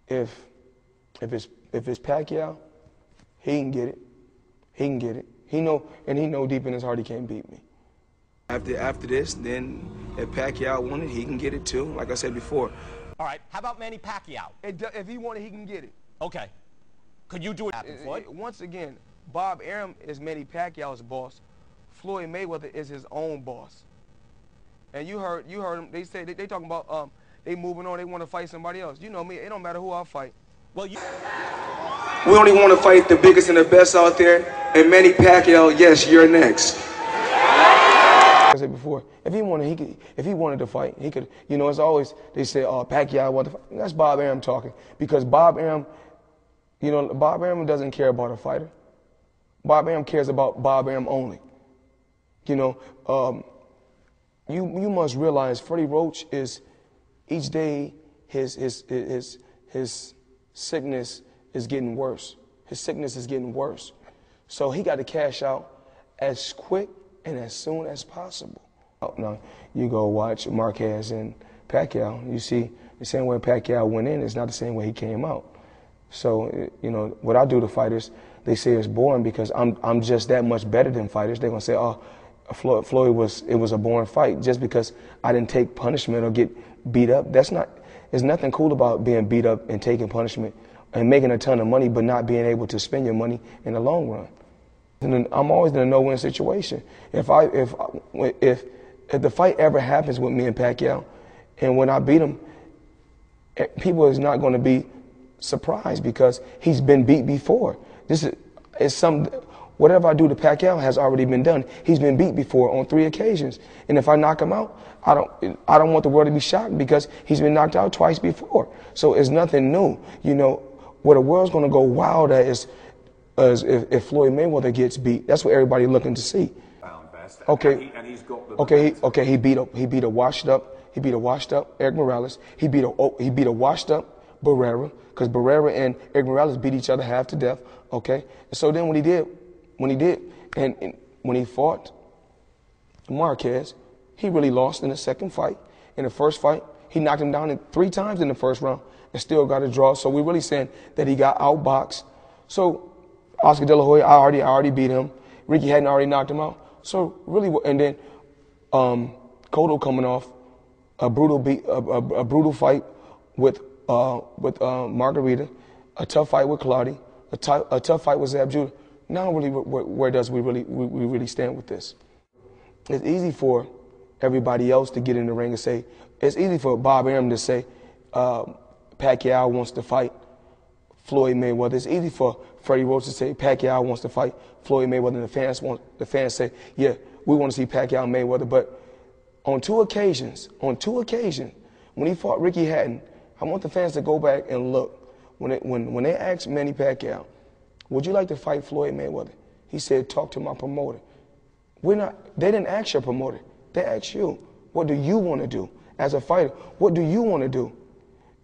if it's Pacquiao, he can get it. He can get it. He know deep in his heart he can't beat me. After this, then if Pacquiao won it, he can get it too. Like I said before. All right. How about Manny Pacquiao? If he won it, he can get it. Okay. Could you do it? Once again, Bob Arum is Manny Pacquiao's boss. Floyd Mayweather is his own boss. And you heard him. They say they talking about they moving on. They want to fight somebody else. You know me. It don't matter who I fight. Well, we only want to fight the biggest and the best out there. And Manny Pacquiao, yes, you're next. Like I said before, if he wanted to fight, he could. You know, it's always they say, "Oh, Pacquiao want to fight." That's Bob Arum talking, because Bob Arum, you know, Bob Arum doesn't care about a fighter. Bob Arum cares about Bob Arum only. You know, you must realize Freddie Roach is each day his sickness is getting worse. His sickness is getting worse. So he got to cash out as quick and as soon as possible. Now, you go watch Marquez and Pacquiao. You see the same way Pacquiao went in is not the same way he came out. So, you know, what I do to fighters, they say it's boring because I'm just that much better than fighters. They're going to say, oh, Floyd was a boring fight just because I didn't take punishment or get beat up. There's nothing cool about being beat up and taking punishment and making a ton of money but not being able to spend your money in the long run. And then I'm always in a no-win situation. If the fight ever happens with me and Pacquiao, and when I beat him, people is not going to be surprised because he's been beat before. Whatever I do to Pacquiao has already been done. He's been beat before on 3 occasions, and if I knock him out, I don't want the world to be shocked because he's been knocked out twice before. So it's nothing new. You know, where the world's going to go wild at is if Floyd Mayweather gets beat. That's what everybody's looking to see. Okay. And he's got the He beat a washed up Eric Morales. He beat a washed up Barrera, because Barrera and Eric Morales beat each other half to death. Okay. And so then when he fought Marquez, he really lost in the second fight. In the first fight, he knocked him down 3 times in the first round and still got a draw. So we're really saying that he got outboxed. So Oscar De La Hoya, I already beat him. Ricky hadn't already knocked him out. So really, and then Cotto coming off a brutal fight with Margarita, a tough fight with Claudia, a tough fight with Zab Judah. Now really, where does we really stand with this? It's easy for everybody else to get in the ring and say, it's easy for Bob Arum to say, Pacquiao wants to fight Floyd Mayweather. It's easy for Freddie Roach to say Pacquiao wants to fight Floyd Mayweather, and the fans say, yeah, we want to see Pacquiao Mayweather. But on two occasions, when he fought Ricky Hatton, I want the fans to go back and look. When they asked Manny Pacquiao, would you like to fight Floyd Mayweather? He said, talk to my promoter. They didn't ask your promoter. They asked you, what do you want to do? As a fighter, what do you want to do?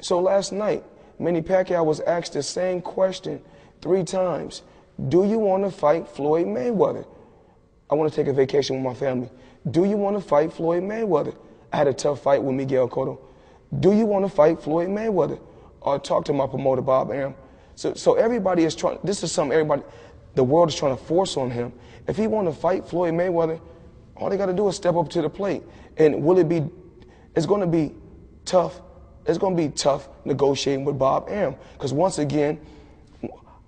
So last night, Manny Pacquiao was asked the same question 3 times. Do you want to fight Floyd Mayweather? I want to take a vacation with my family. Do you want to fight Floyd Mayweather? I had a tough fight with Miguel Cotto. Do you want to fight Floyd Mayweather? Or talk to my promoter, Bob Arum. So everybody is trying, this is something the world is trying to force on him. If he want to fight Floyd Mayweather, all they got to do is step up to the plate. And it's going to be tough. It's going to be tough negotiating with Bob Arum. Because once again,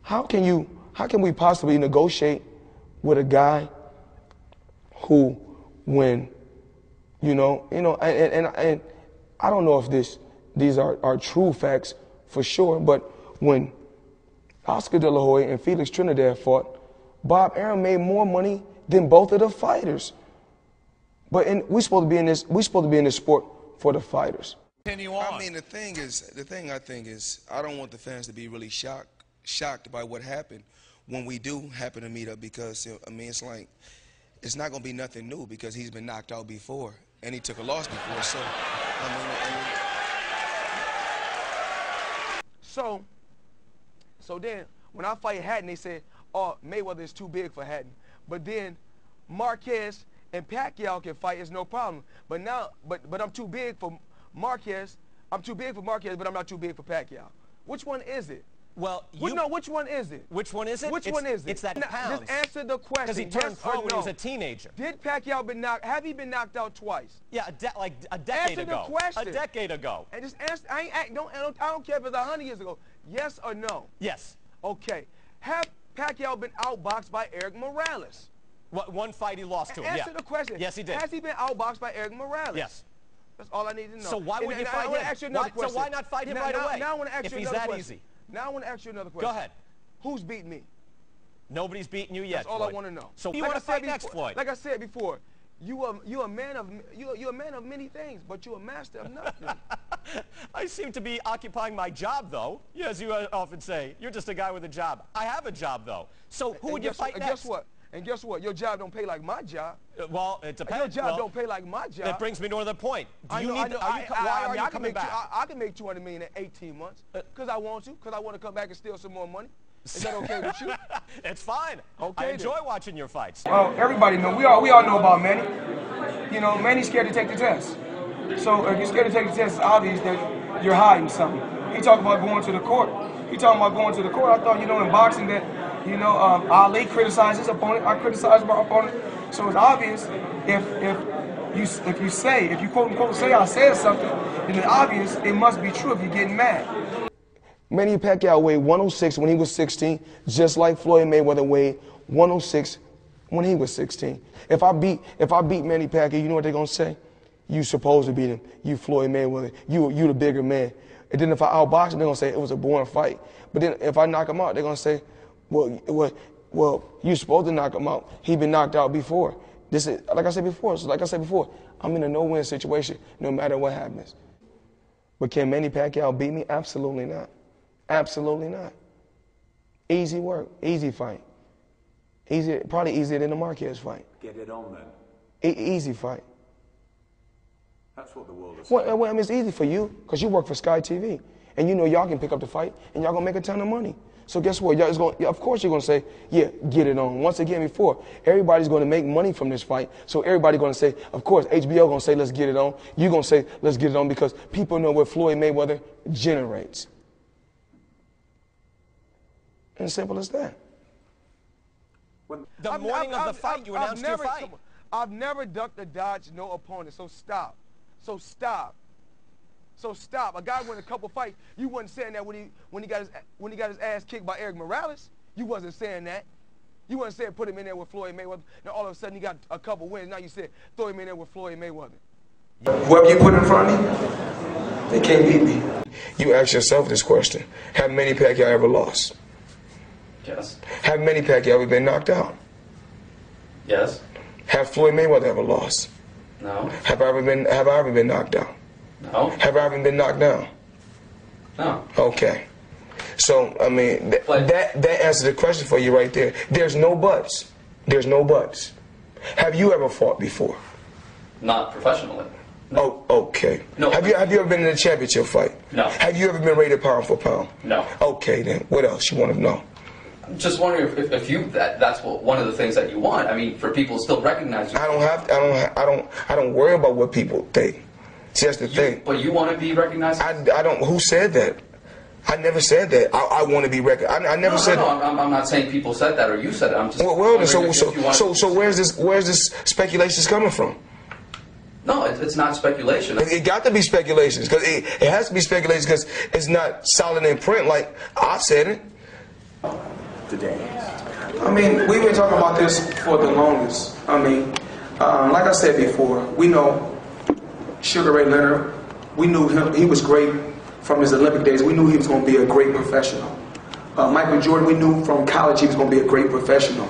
how can we possibly negotiate with a guy who, when, and I don't know if these are true facts for sure, but when Oscar De La Hoya and Felix Trinidad fought, Bob Arum made more money than both of the fighters. But we're supposed to be in this sport for the fighters. Continue on. I mean, the thing I think is, I don't want the fans to be really shocked by what happened when we do happen to meet up, because I mean, it's not going to be nothing new because he's been knocked out before and he took a loss before. So, So then, when I fight Hatton, they said, oh, Mayweather is too big for Hatton. But then Marquez and Pacquiao can fight, it's no problem. But now, but I'm too big for Marquez. I'm too big for Marquez, but I'm not too big for Pacquiao. Which one is it? Well, No, which one is it? Which one is it? Which one is it? It's that pounds. Just answer the question. Because he turned yes pro or when no. he was a teenager. Did Pacquiao been knocked? Have he been knocked out twice? Yeah, like a decade answer ago. The question. A decade ago. And just answer. I don't care if it's 100 years ago. Yes or no? Yes. Okay. Have Pacquiao been outboxed by Eric Morales? One fight he lost to him. Answer the question. Yes, he did. Has he been outboxed by Eric Morales? Yes. That's all I need to know. So why would you fight him? I want to ask you another question. So why not fight him right away? Now I want to ask if you he's another that question. easy. Now I want to ask you another question. Go ahead. Who's beating me? Nobody's beating you yet. That's all Floyd. I want to know. So you want to fight next, Floyd? Like I said before, you're a man of many things, but you're a master of nothing. I seem to be occupying my job, though. As you often say, you're just a guy with a job. I have a job, though. So who would you fight next? Guess what? And guess what? Your job don't pay like my job. Well, it depends. Your job don't pay like my job. That brings me to another point. Why are you coming back? I can make $200 million in 18 months because I want to. Because I want to come back and steal some more money. Is that okay with you? It's fine. Okay. I enjoy watching your fights. Well, everybody know. We all know about Manny. You know, Manny's scared to take the test. So if you're scared to take the test, it's obvious that you're hiding something. He talking about going to the court. He talking about going to the court. I thought, in boxing that, Ali criticized his opponent. I criticized my opponent. So it's obvious if you quote unquote say I said something, then it's obvious it must be true if you're getting mad. Manny Pacquiao weighed 106 when he was 16, just like Floyd Mayweather weighed 106 when he was 16. If I beat Manny Pacquiao, you know what they're gonna say? You supposed to beat him. You Floyd Mayweather. You the bigger man. And then if I outbox him, they're gonna say it was a boring fight. But then if I knock him out, they're gonna say, well, you supposed to knock him out. He been knocked out before. This is like I said before. I'm in a no-win situation, no matter what happens. But can Manny Pacquiao beat me? Absolutely not. Absolutely not. Easy work, easy fight. Probably easier than the Marquez fight. Get it on then. Easy fight. That's what the world is saying. Well, I mean, it's easy for you because you work for Sky TV. And y'all can pick up the fight and y'all gonna make a ton of money. So guess what? Of course you're gonna say, yeah, get it on. Once again, before, everybody's gonna make money from this fight. So everybody's gonna say, of course, HBO gonna say, let's get it on. You're gonna say, let's get it on because people know what Floyd Mayweather generates. And simple as that. The morning of the fight, you announced your fight. I've never ducked or dodged no opponent, so stop. So stop. A guy won a couple fights. You wasn't saying that when he got his ass kicked by Eric Morales. You wasn't saying that. You wasn't saying put him in there with Floyd Mayweather. Now all of a sudden he got a couple wins. Now you said throw him in there with Floyd Mayweather. Whoever you put in front of me, they can't beat me. You ask yourself this question: have Manny Pacquiao ever lost? Yes. Have Manny Pacquiao ever been knocked out? Yes. Have Floyd Mayweather ever lost? No. Have I ever been knocked out? No. Have I ever been knocked down? No. Okay. So, I mean, that answers the question for you right there. There's no buts. There's no buts. Have you ever fought before? Not professionally. No. Oh, okay. No. Have you ever been in a championship fight? No. Have you ever been rated pound for pound? No. Okay, then. What else you want to know? I'm just wondering if that's one of the things that you want. I mean, for people to still recognize you. I don't worry about what people think. See, that's the thing. But you want to be recognized? I don't. Who said that? I never said that. I want to be recognized. I never said that. I'm not saying people said that or you said it. I'm just. Well, so where's this speculations coming from? No, it's not speculation. It got to be speculations because it has to be speculations because it's not solid in print like I said it. Today. I mean, we've been talking about this for the longest. I mean, like I said before, we know Sugar Ray Leonard. We knew him. He was great from his Olympic days. We knew he was going to be a great professional. Michael Jordan, we knew from college he was going to be a great professional.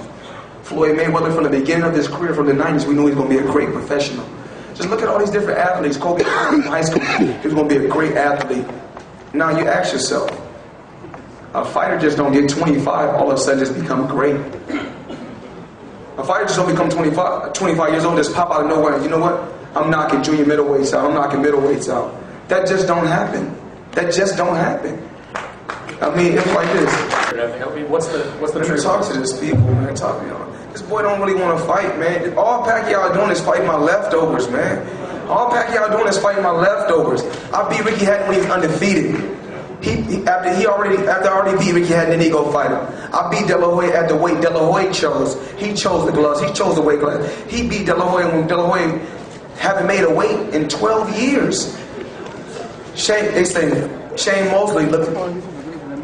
Floyd Mayweather, from the beginning of his career, from the 90s, we knew he was going to be a great professional. Just look at all these different athletes. Kobe Bryant in high school, he was going to be a great athlete. Now you ask yourself, a fighter just don't get 25, all of a sudden just become great. A fighter just don't become 25 years old, just pop out of nowhere. You know what? I'm knocking junior middleweights out. I'm knocking middleweights out. That just don't happen. That just don't happen. I mean, it's like this. What's the Let me talk to this people, man. Talk to y'all. This boy don't really want to fight, man. All Pacquiao doing is fighting my leftovers, man. All Pacquiao doing is fighting my leftovers. I beat Ricky Hatton when he was undefeated. After I already beat Ricky Hatton, then he go fight him. I beat De La Hoya at the weight De La Hoya chose. He chose the gloves. He chose the weight class. He beat De La Hoya when De La Hoya haven't made a weight in 12 years. They say Shane Mosley, look,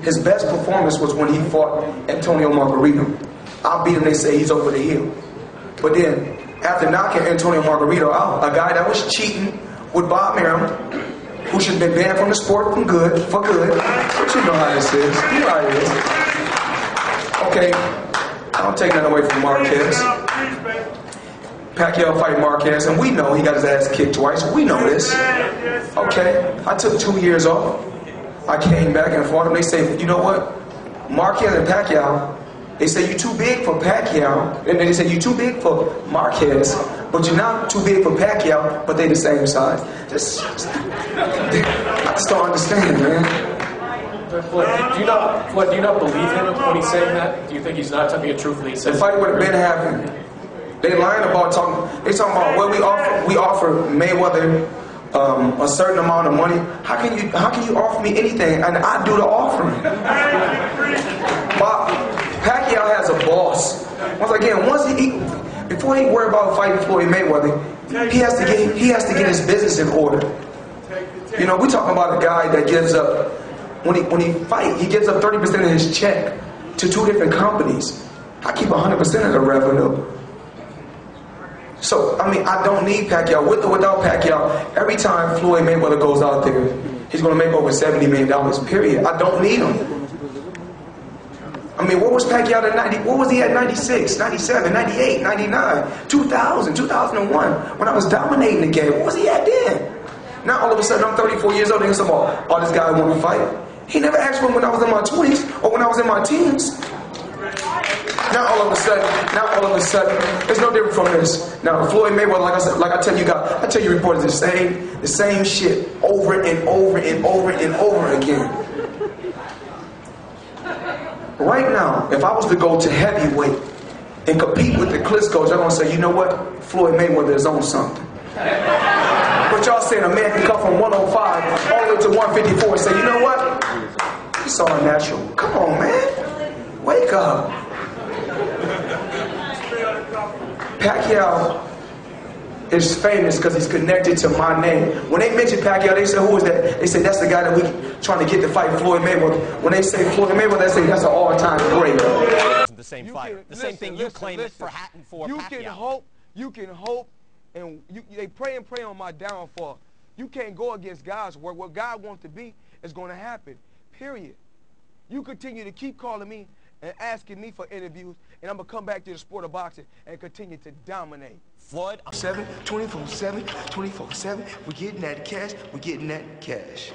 his best performance was when he fought Antonio Margarito. I beat him, they say he's over the hill. But then, after knocking Antonio Margarito out, a guy that was cheating with Bob Merriam, who should have been banned from the sport for good. But you know how this is. You know how it is. Okay, I don't take nothing away from Marquez. Pacquiao fight Marquez, and we know he got his ass kicked twice. We know this. Okay, I took 2 years off. I came back and fought him. They say, you know what? Marquez and Pacquiao, they say you're too big for Pacquiao, and they say you're too big for Marquez, but you're not too big for Pacquiao, but they the same size. I just don't understand, man. Floyd, do you not believe him when he's saying that? Do you think he's not telling you truthfully? The fight would have been happening. They lying about talking. They talking about well, we offer Mayweather a certain amount of money. How can you offer me anything and I do the offering? But Pacquiao has a boss. Once again, before he worry about fighting Floyd Mayweather, he has to get his business in order. You know, we talking about a guy that gives up when he fight, he gives up 30% of his check to 2 different companies. I keep 100% of the revenue. So, I mean, I don't need Pacquiao. With or without Pacquiao, every time Floyd Mayweather goes out there, he's going to make over $70 million, period. I don't need him. I mean, what was Pacquiao at 90? What was he at 96, 97, 98, 99, 2000, 2001? When I was dominating the game, what was he at then? Now, all of a sudden, I'm 34 years old and he's about, oh, this guy want to fight. He never asked for him when I was in my 20s or when I was in my teens. Now all of a sudden, it's no different from this. Now Floyd Mayweather, like I tell you guys, I tell you reporters the same shit over and over and over and over again. Right now, if I was to go to heavyweight and compete with the Klitschko's, I'm gonna say, you know what? Floyd Mayweather is on something. But y'all saying a man can come from 105 all the way to 154 and say, you know what? It's all natural. Come on, man. Wake up. Pacquiao is famous because he's connected to my name. When they mention Pacquiao, they say, who is that? They say, that's the guy that we trying to get to fight Floyd Mayweather. When they say Floyd Mayweather, they say, that's an all-time great. The same fighter. The same thing you claim it for Hatton for Pacquiao. You can hope, and they pray on my downfall. You can't go against God's work. What God wants to be is going to happen, period. You continue to keep calling me and asking me for interviews, and I'm going to come back to the sport of boxing and continue to dominate. Floyd, 24/7, 24/7, we're getting that cash, we're getting that cash.